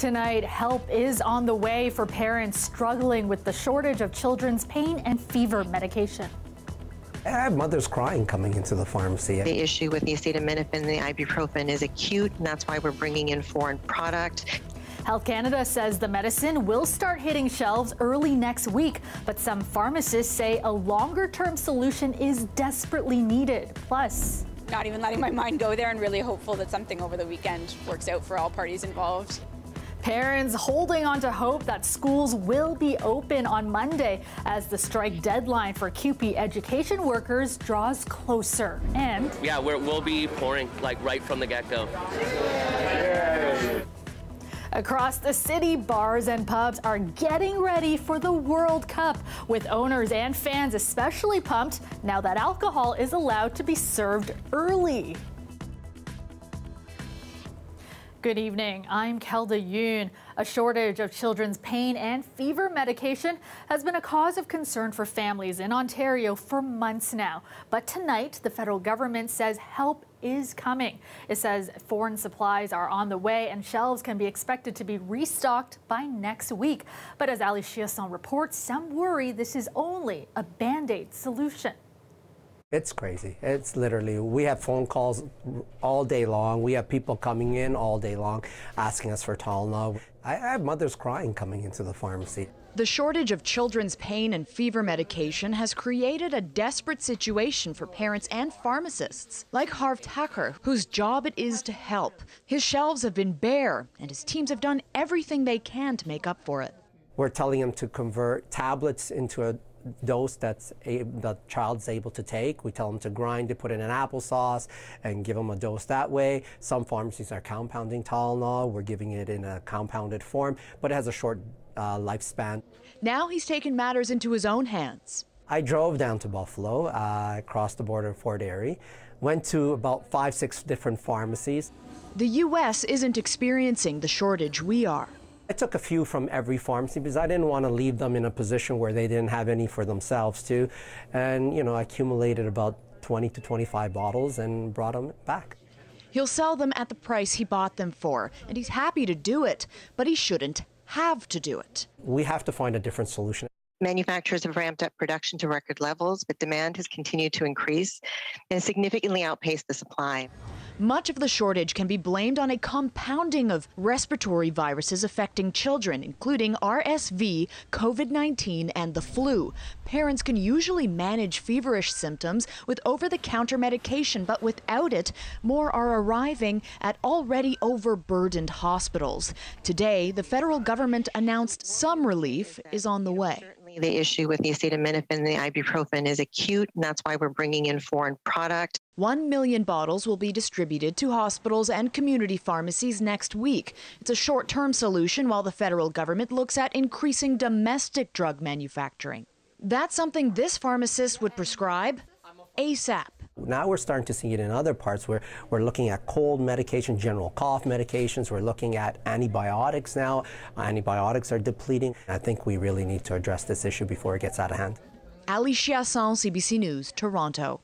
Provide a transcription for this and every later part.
Tonight, help is on the way for parents struggling with the shortage of children's pain and fever medication. I have mothers crying coming into the pharmacy. The issue with the acetaminophen and the ibuprofen is acute, and that's why we're bringing in foreign product. Health Canada says the medicine will start hitting shelves early next week, but some pharmacists say a longer-term solution is desperately needed. Plus, not even letting my mind go there and really hopeful that something over the weekend works out for all parties involved. Parents holding on to hope that schools will be open on Monday as the strike deadline for CUPE education workers draws closer. And yeah, we'll be pouring like right from the get-go. Across the city, bars and pubs are getting ready for the World Cup, with owners and fans especially pumped now that alcohol is allowed to be served early. Good evening, I'm Kelda Yoon. A shortage of children's pain and fever medication has been a cause of concern for families in Ontario for months now. But tonight, the federal government says help is coming. It says foreign supplies are on the way and shelves can be expected to be restocked by next week. But as Ali Chiasson reports, some worry this is only a Band-Aid solution. It's crazy. It's literally, we have phone calls all day long. We have people coming in all day long asking us for Tylenol. I have mothers crying coming into the pharmacy. The shortage of children's pain and fever medication has created a desperate situation for parents and pharmacists, like Harv Thacker, whose job it is to help. His shelves have been bare, and his teams have done everything they can to make up for it. We're telling him to convert tablets into a dose that the child's able to take. We tell them to grind it, put it in applesauce, and give them a dose that way. Some pharmacies are compounding Tylenol. We're giving it in a compounded form, but it has a short lifespan. Now he's taken matters into his own hands. I drove down to Buffalo, across the border of Fort Erie, went to about 5-6 different pharmacies. The U.S. isn't experiencing the shortage we are. I took a few from every pharmacy because I didn't want to leave them in a position where they didn't have any for themselves too. And, you know, I accumulated about 20 to 25 bottles and brought them back. He'll sell them at the price he bought them for, and he's happy to do it, but he shouldn't have to do it. We have to find a different solution. Manufacturers have ramped up production to record levels, but demand has continued to increase and significantly outpaced the supply. Much of the shortage can be blamed on a compounding of respiratory viruses affecting children, including RSV, COVID-19, and the flu. Parents can usually manage feverish symptoms with over-the-counter medication, but without it, more are arriving at already overburdened hospitals. Today, the federal government announced some relief is on the way. The issue with the acetaminophen and the ibuprofen is acute, and that's why we're bringing in foreign product. 1 million bottles will be distributed to hospitals and community pharmacies next week. It's a short-term solution while the federal government looks at increasing domestic drug manufacturing. That's something this pharmacist would prescribe ASAP. Now we're starting to see it in other parts where we're looking at cold medication, general cough medications. We're looking at antibiotics now. Antibiotics are depleting. I think we really need to address this issue before it gets out of hand. Ali Chiasson, CBC News, Toronto.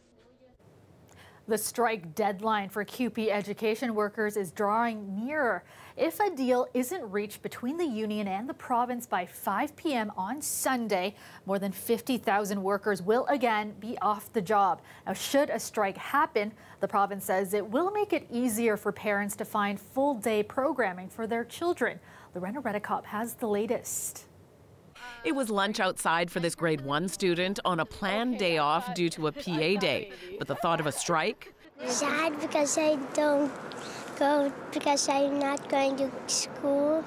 The strike deadline for CUPE education workers is drawing nearer. If a deal isn't reached between the union and the province by 5 p.m. on Sunday, more than 50,000 workers will again be off the job. Now, should a strike happen, the province says it will make it easier for parents to find full-day programming for their children. Lorena Redekop has the latest. It was lunch outside for this grade 1 student on a planned day off due to a PA day. But the thought of a strike? Sad because I don't go, because I'm not going to school.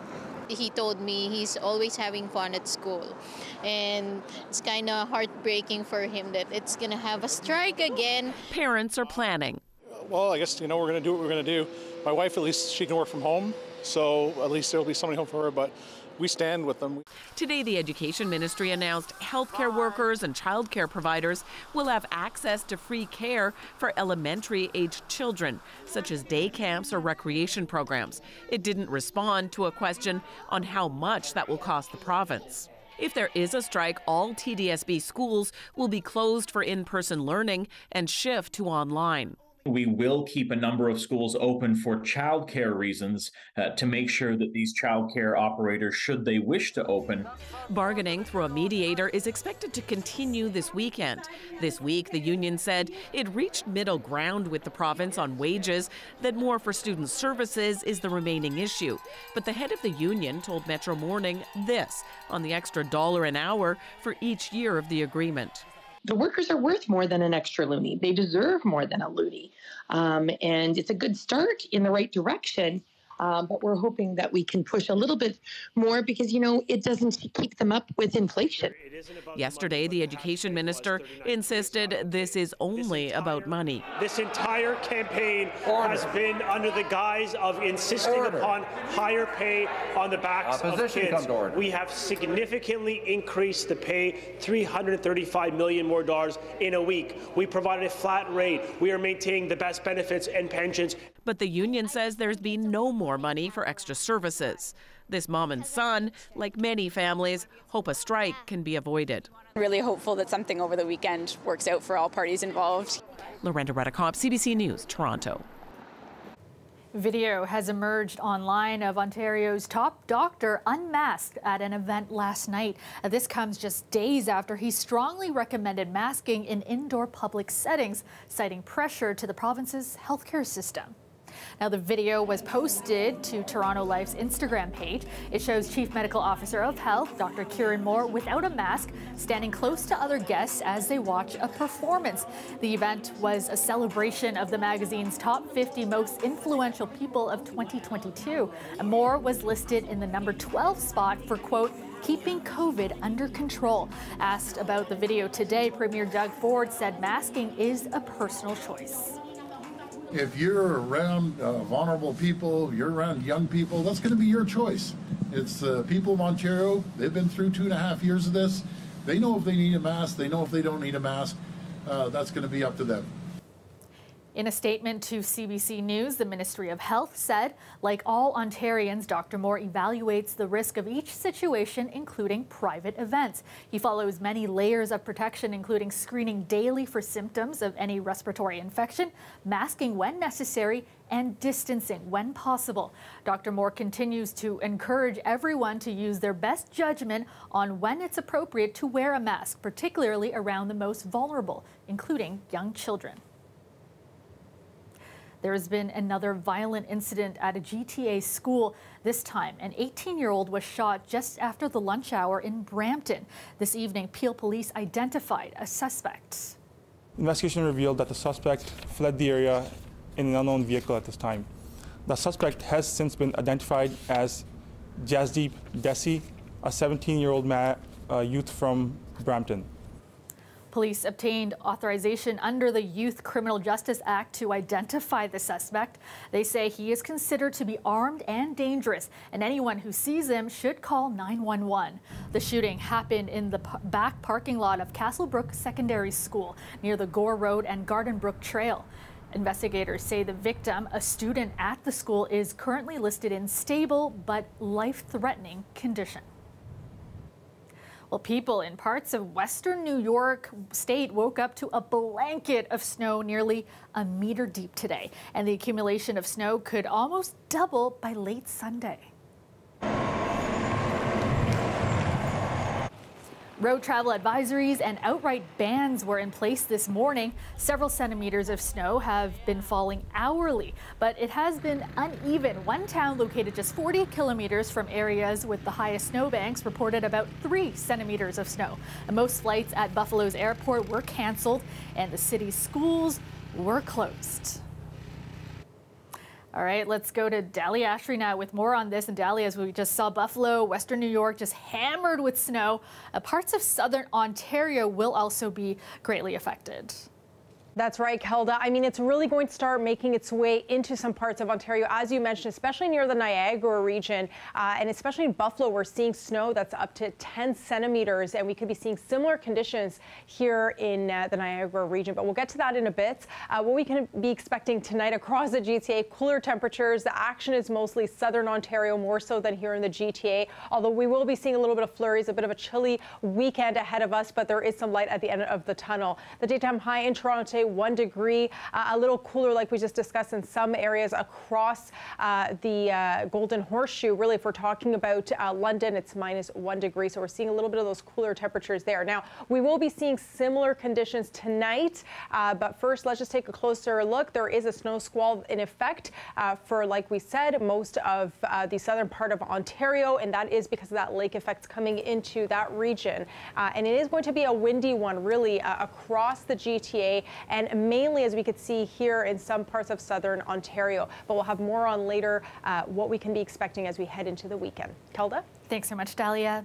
He told me he's always having fun at school. And it's kind of heartbreaking for him that it's going to have a strike again. Parents are planning. Well, I guess, we're going to do what we're going to do. My wife, at least she can work from home. So at least there'll be somebody home for her. But we stand with them. Today, the Education Ministry announced healthcare workers and childcare providers will have access to free care for elementary-aged children, such as day camps or recreation programs. It didn't respond to a question on how much that will cost the province. If there is a strike, all TDSB schools will be closed for in-person learning and shift to online. We will keep a number of schools open for childcare reasons to make sure that these childcare operators, should they wish to open. Bargaining through a mediator is expected to continue this weekend. This week, the union said it reached middle ground with the province on wages, that more for student services is the remaining issue. But the head of the union told Metro Morning this on the extra $1 an hour for each year of the agreement. The workers are worth more than an extra loonie. They deserve more than a loonie. And it's a good start in the right direction. But we're hoping that we can push a little bit more because, you know, it doesn't keep them up with inflation. Yesterday, the education minister insisted this is only about money. This entire campaign has been under the guise of insisting upon higher pay on the backs of kids. We have significantly increased the pay, $335 million more in a week. We provided a flat rate. We are maintaining the best benefits and pensions. But the union says there's been no more money for extra services. This mom and son, like many families, hope a strike can be avoided. Really hopeful that something over the weekend works out for all parties involved. Lorenda Redicop, CBC News, Toronto. Video has emerged online of Ontario's top doctor unmasked at an event last night. This comes just days after he strongly recommended masking in indoor public settings, citing pressure to the province's healthcare system. Now, the video was posted to Toronto Life's Instagram page. It shows Chief Medical Officer of Health, Dr. Kieran Moore, without a mask, standing close to other guests as they watch a performance. The event was a celebration of the magazine's top 50 most influential people of 2022. And Moore was listed in the number 12 spot for, quote, keeping COVID under control. Asked about the video today, Premier Doug Ford said masking is a personal choice. If you're around vulnerable people, you're around young people, that's going to be your choice. It's the people of Ontario. They've been through 2.5 years of this. They know if they need a mask. They know if they don't need a mask. That's going to be up to them. In a statement to CBC News, the Ministry of Health said, like all Ontarians, Dr. Moore evaluates the risk of each situation, including private events. He follows many layers of protection, including screening daily for symptoms of any respiratory infection, masking when necessary, and distancing when possible. Dr. Moore continues to encourage everyone to use their best judgment on when it's appropriate to wear a mask, particularly around the most vulnerable, including young children. There has been another violent incident at a GTA school. This time, an 18-year-old was shot just after the lunch hour in Brampton. This evening, Peel Police identified a suspect. Investigation revealed that the suspect fled the area in an unknown vehicle at this time. The suspect has since been identified as Jasdeep Desi, a 17-year-old youth from Brampton. Police obtained authorization under the Youth Criminal Justice Act to identify the suspect. They say he is considered to be armed and dangerous, and anyone who sees him should call 911. The shooting happened in the back parking lot of Castlebrook Secondary School near the Gore Road and Garden Brook Trail. Investigators say the victim, a student at the school, is currently listed in stable but life-threatening condition. Well, people in parts of western New York State woke up to a blanket of snow nearly a meter deep today, and the accumulation of snow could almost double by late Sunday. Road travel advisories and outright bans were in place this morning. Several centimeters of snow have been falling hourly, but it has been uneven. One town located just 40 kilometers from areas with the highest snowbanks reported about 3 centimeters of snow. And most flights at Buffalo's airport were canceled, and the city's schools were closed. All right, let's go to Dali Ashry now with more on this. And Dali, as we just saw, Buffalo, Western New York just hammered with snow. Parts of southern Ontario will also be greatly affected. That's right, Kelda. I mean, it's really going to start making its way into some parts of Ontario, as you mentioned, especially near the Niagara region, and especially in Buffalo, we're seeing snow that's up to 10 centimeters, and we could be seeing similar conditions here in the Niagara region. But we'll get to that in a bit. What we can be expecting tonight across the GTA, cooler temperatures. The action is mostly southern Ontario, more so than here in the GTA, although we will be seeing a little bit of flurries, a bit of a chilly weekend ahead of us, but there is some light at the end of the tunnel. The daytime high in Toronto 1 degree, a little cooler like we just discussed in some areas across the Golden Horseshoe. Really, if we're talking about London, it's -1 degree. So we're seeing a little bit of those cooler temperatures there. Now, we will be seeing similar conditions tonight. But first, let's just take a closer look. There is a snow squall in effect for, like we said, most of the southern part of Ontario. And that is because of that lake effect coming into that region. And it is going to be a windy one, really, across the GTA, and mainly, as we could see here, in some parts of southern Ontario. But we'll have more on later what we can be expecting as we head into the weekend. Kelda? Thanks so much, Dahlia.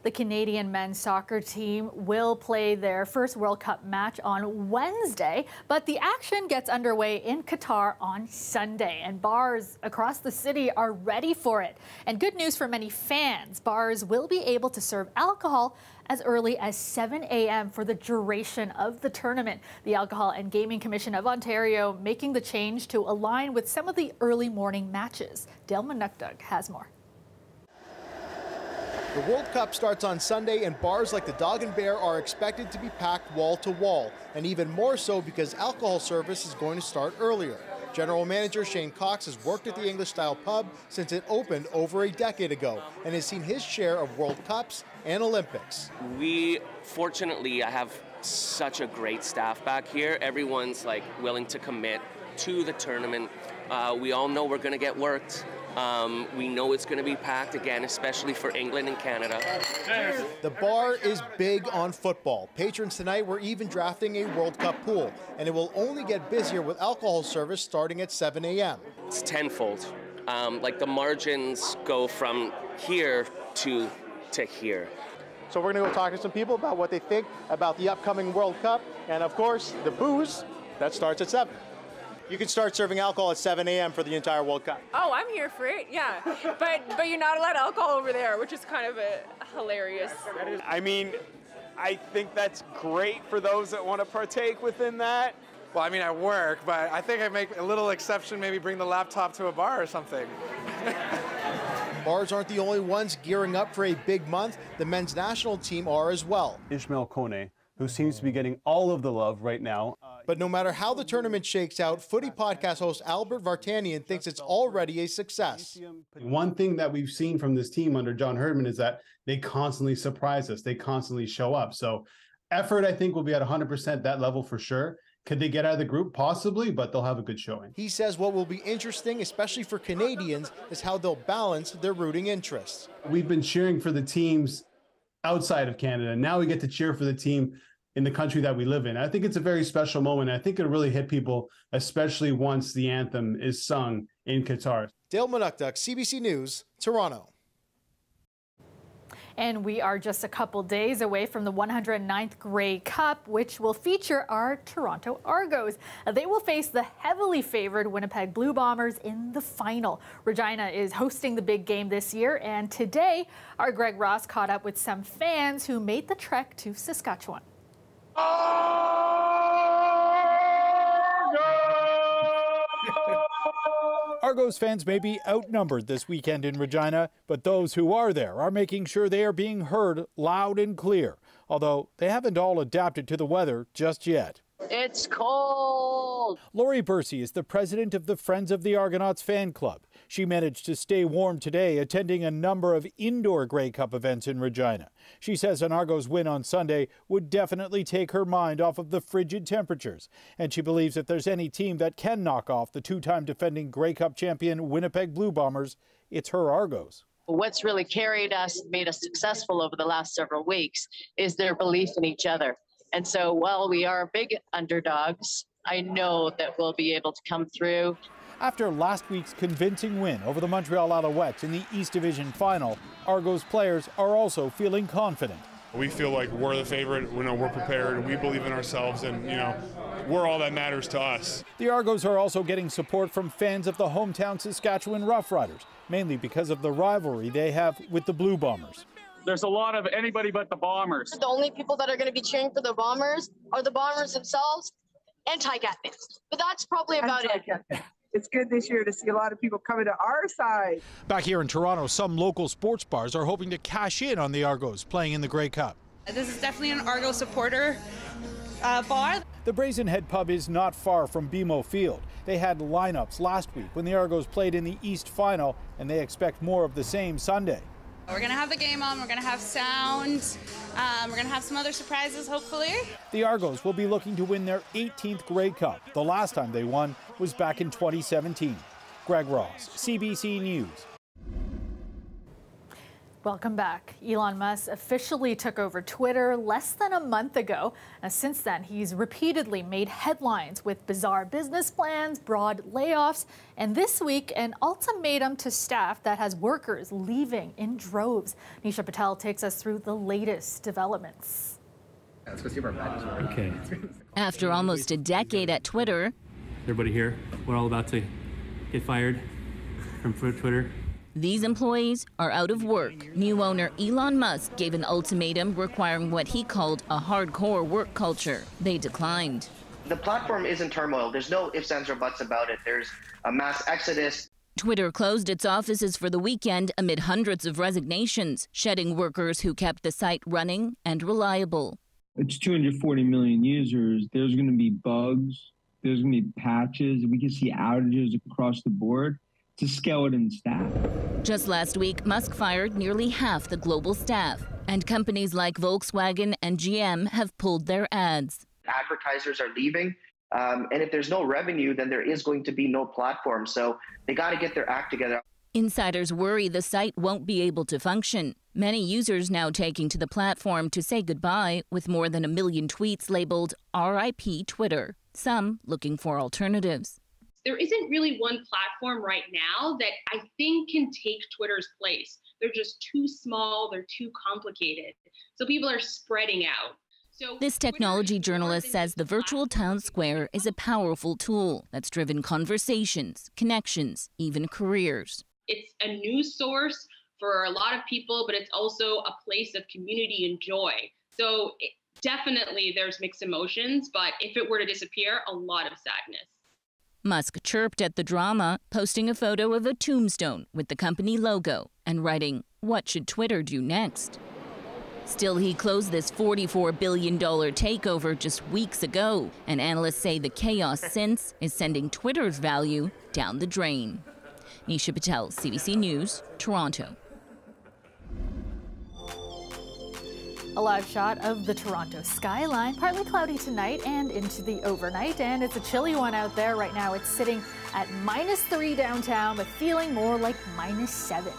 The Canadian men's soccer team will play their first World Cup match on Wednesday, but the action gets underway in Qatar on Sunday, and bars across the city are ready for it. And good news for many fans, bars will be able to serve alcohol as early as 7 a.m. for the duration of the tournament. The Alcohol and Gaming Commission of Ontario making the change to align with some of the early morning matches. Dale Manukdug has more. The World Cup starts on Sunday, and bars like the Dog and Bear are expected to be packed wall to wall, and even more so because alcohol service is going to start earlier. General Manager Shane Cox has worked at the English-style pub since it opened over a decade ago and has seen his share of World Cups and Olympics. We fortunately have such a great staff back here. Everyone's willing to commit to the tournament. We all know we're going to get worked. We know it's going to be packed again, especially for England and Canada. The bar is big on football. Patrons tonight were even drafting a World Cup pool, and it will only get busier with alcohol service starting at 7 a.m. It's tenfold. The margins go from here to here. So we're going to go talk to some people about what they think about the upcoming World Cup, and of course, the booze that starts at 7. You can start serving alcohol at 7 a.m. for the entire World Cup. Oh, I'm here for it, yeah. But you're not allowed alcohol over there, which is kind of hilarious. I mean, I think that's great for those that want to partake within that. Well, I mean, I work, but I think I make a little exception, maybe bring the laptop to a bar or something. Bars aren't the only ones gearing up for a big month. The men's national team are as well. Ishmael Kone, who seems to be getting all of the love right now. But no matter how the tournament shakes out, Footy podcast host Albert Vartanian thinks it's already a success. One thing that we've seen from this team under John Herdman is that they constantly surprise us. They constantly show up. So effort, I think, will be at 100% that level for sure. Could they get out of the group? Possibly, but they'll have a good showing. He says what will be interesting, especially for Canadians, is how they'll balance their rooting interests. We've been cheering for the teams outside of Canada. Now we get to cheer for the team in the country that we live in. I think it's a very special moment. I think it'll really hit people, especially once the anthem is sung in Qatar. Dale Manukdug, CBC News, Toronto. And we are just a couple days away from the 109th Grey Cup, which will feature our Toronto Argos. They will face the heavily favored Winnipeg Blue Bombers in the final. Regina is hosting the big game this year, and today our Greg Ross caught up with some fans who made the trek to Saskatchewan. Argos fans may be outnumbered this weekend in Regina, but those who are there are making sure they are being heard loud and clear, although they haven't all adapted to the weather just yet. It's cold. Lori Bursey is the president of the Friends of the Argonauts fan club. She managed to stay warm today, attending a number of indoor Grey Cup events in Regina. She says an Argos win on Sunday would definitely take her mind off of the frigid temperatures. And she believes if there's any team that can knock off the two-time defending Grey Cup champion Winnipeg Blue Bombers, it's her Argos. What's really made us successful over the last several weeks is their belief in each other. And so while we are big underdogs, I know that we'll be able to come through. After last week's convincing win over the Montreal Alouettes in the East Division final, Argos players are also feeling confident. We feel like we're the favorite, we're prepared, we believe in ourselves, and we're all that matters to us. The Argos are also getting support from fans of the hometown Saskatchewan Roughriders, mainly because of the rivalry they have with the Blue Bombers. There's a lot of anybody but the Bombers. The only people that are going to be cheering for the Bombers are the Bombers themselves and Tightcats. But that's probably about it. It's good this year to see a lot of people coming to our side. Back here in Toronto, some local sports bars are hoping to cash in on the Argos playing in the Grey Cup. This is definitely an Argos supporter bar. The Brazen Head pub is not far from BMO Field. They had lineups last week when the Argos played in the East Final, and they expect more of the same Sunday. We're going to have the game on, we're going to have sound, we're going to have some other surprises, hopefully. The Argos will be looking to win their 18th Grey Cup. The last time they won was back in 2017. Greg Ross, CBC News. Welcome back. Elon Musk officially took over Twitter less than a month ago. Since then, he's repeatedly made headlines with bizarre business plans, broad layoffs, and this week, an ultimatum to staff that has workers leaving in droves. Nisha Patel takes us through the latest developments. Okay. After almost a decade at Twitter, Everybody here, we're all about to get fired from Twitter. These employees are out of work. New owner Elon Musk gave an ultimatum requiring what he called a hardcore work culture. They declined. The platform is in turmoil. There's no ifs, ands, or buts about it. There's a mass exodus. Twitter closed its offices for the weekend amid hundreds of resignations, shedding workers who kept the site running and reliable. It's 240 million users. There's going to be bugs. There's going to be patches. We can see outages across the board. To skeleton staff. Just last week, Musk fired nearly half the global staff, and companies like Volkswagen and GM have pulled their ads. Advertisers are leaving, and if there's no revenue, then there is going to be no platform. So they got to get their act together. Insiders worry the site won't be able to function. Many users now taking to the platform to say goodbye, with more than 1 million tweets labeled RIP Twitter, some looking for alternatives. There isn't really one platform right now that I think can take Twitter's place. They're just too small, they're too complicated. So people are spreading out. This technology journalist says the virtual town square is a powerful tool that's driven conversations, connections, even careers. It's a news source for a lot of people, but it's also a place of community and joy. So definitely there's mixed emotions, but if it were to disappear, a lot of sadness. Musk chirped at the drama, posting a photo of a tombstone with the company logo and writing, "What should Twitter do next?" Still, he closed this $44 billion takeover just weeks ago, and analysts say the chaos since is sending Twitter's value down the drain. Nisha Patel, CBC News, Toronto. A live shot of the Toronto skyline, partly cloudy tonight and into the overnight, and it's a chilly one out there right now. It's sitting at -3 downtown, but feeling more like -7.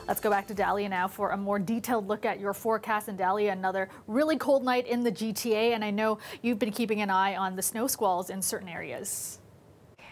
Let's go back to Dahlia now for a more detailed look at your forecast. And Dahlia, another really cold night in the GTA, and I know you've been keeping an eye on the snow squalls in certain areas.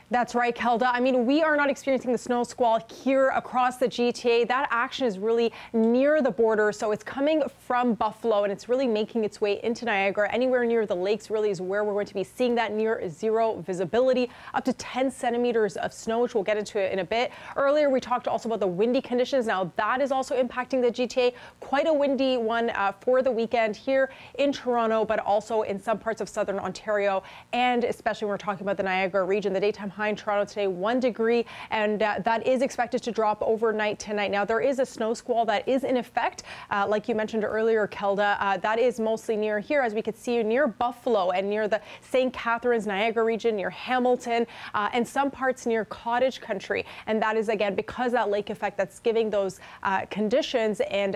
That's right, Kelda. I mean, we are not experiencing the snow squall here across the GTA. That action is really near the border, so it's coming from Buffalo, and it's really making its way into Niagara. Anywhere near the lakes really is where we're going to be seeing that near zero visibility, up to 10 centimeters of snow, which we'll get into in a bit. Earlier, we talked also about the windy conditions. Now, that is also impacting the GTA. Quite a windy one for the weekend here in Toronto, but also in some parts of southern Ontario, and especially when we're talking about the Niagara region. The daytime high in Toronto today, 1 degree, and that is expected to drop overnight tonight. Now, there is a snow squall that is in effect, like you mentioned earlier, Kelda. That is mostly near here, as we could see, near Buffalo and near the St. Catharines, Niagara region, near Hamilton, and some parts near Cottage Country. And that is, again, because that lake effect that's giving those conditions and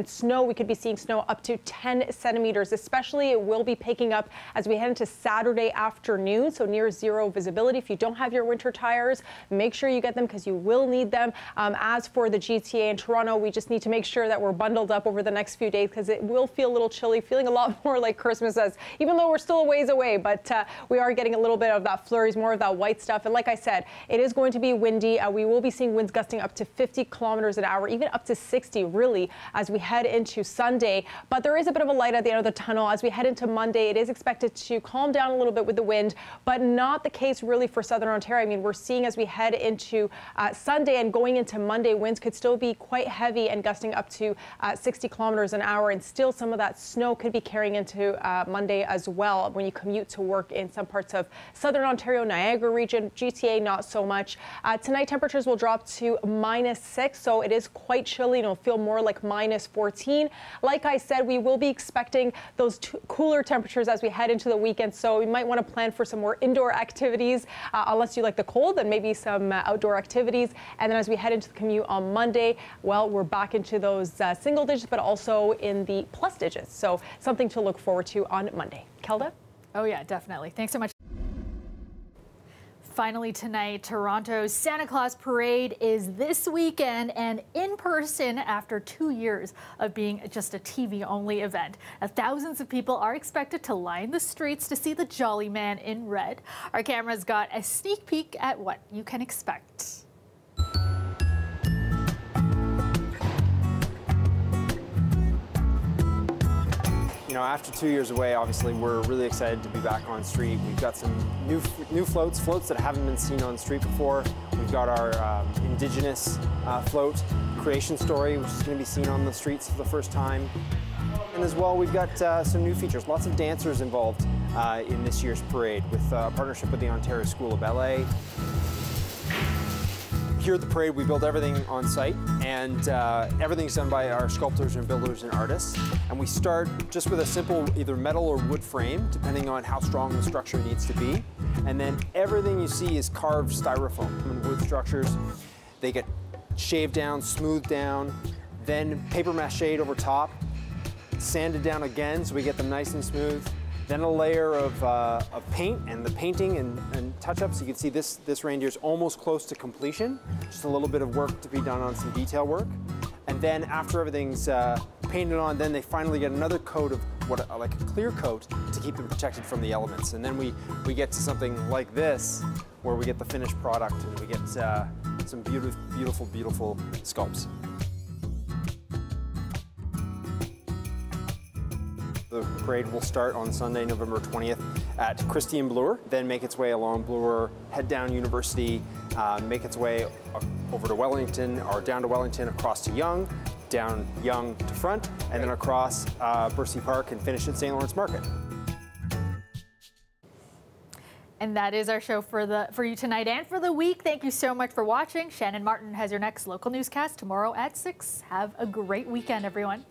snow. We could be seeing snow up to 10 centimeters, especially it will be picking up as we head into Saturday afternoon, so near zero visibility. If you don't have your winter tires, make sure you get them because you will need them. As for the GTA in Toronto, we just need to make sure that we're bundled up over the next few days because it will feel a little chilly, feeling a lot more like Christmas, as even though we're still a ways away, but we are getting a little bit of that flurries, more of that white stuff. And like I said, it is going to be windy. We will be seeing winds gusting up to 50 kilometers an hour, even up to 60 really as we head into Sunday. But there is a bit of a light at the end of the tunnel as we head into Monday. It is expected to calm down a little bit with the wind, but not the case really for southern southern Ontario. I mean, we're seeing as we head into Sunday and going into Monday, winds could still be quite heavy and gusting up to 60 kilometers an hour. And still some of that snow could be carrying into Monday as well when you commute to work in some parts of southern Ontario, Niagara region, GTA, not so much. Tonight, temperatures will drop to -6, so it is quite chilly. It'll feel more like -14. Like I said, we will be expecting those cooler temperatures as we head into the weekend, so we might want to plan for some more indoor activities, unless you like the cold, then maybe some outdoor activities. And then as we head into the commute on Monday, well, we're back into those single digits, but also in the plus digits. So something to look forward to on Monday. Kelda? Oh yeah, definitely. Thanks so much. Finally tonight, Toronto's Santa Claus Parade is this weekend and in person after 2 years of being just a TV-only event. Now, thousands of people are expected to line the streets to see the Jolly Man in red. Our camera's got a sneak peek at what you can expect. You know, after 2 years away, obviously, we're really excited to be back on street. We've got some new floats that haven't been seen on street before. We've got our Indigenous float, Creation Story, which is going to be seen on the streets for the first time. And as well, we've got some new features. Lots of dancers involved in this year's parade with a partnership with the Ontario School of Ballet. Here at the parade, we build everything on site, and everything's done by our sculptors and builders and artists. And we start just with a simple either metal or wood frame, depending on how strong the structure needs to be. And then everything you see is carved styrofoam and wood structures. They get shaved down, smoothed down, then paper mache'd over top, sanded down again so we get them nice and smooth. Then a layer of paint and the painting and touch-ups. You can see this reindeer is almost close to completion. Just a little bit of work to be done on some detail work. And then after everything's painted on, then they finally get another coat of like a clear coat to keep them protected from the elements. And then we get to something like this, where we get the finished product and we get some beautiful, beautiful sculpts. The parade will start on Sunday, November 20th at Christie and Bloor, then make its way along Bloor, head down University, make its way over to Wellington, or down to Wellington, across to Yonge, down Yonge to Front, and then across Bercy Park and finish at St. Lawrence Market. And that is our show for you tonight and for the week. Thank you so much for watching. Shannon Martin has your next local newscast tomorrow at 6. Have a great weekend, everyone.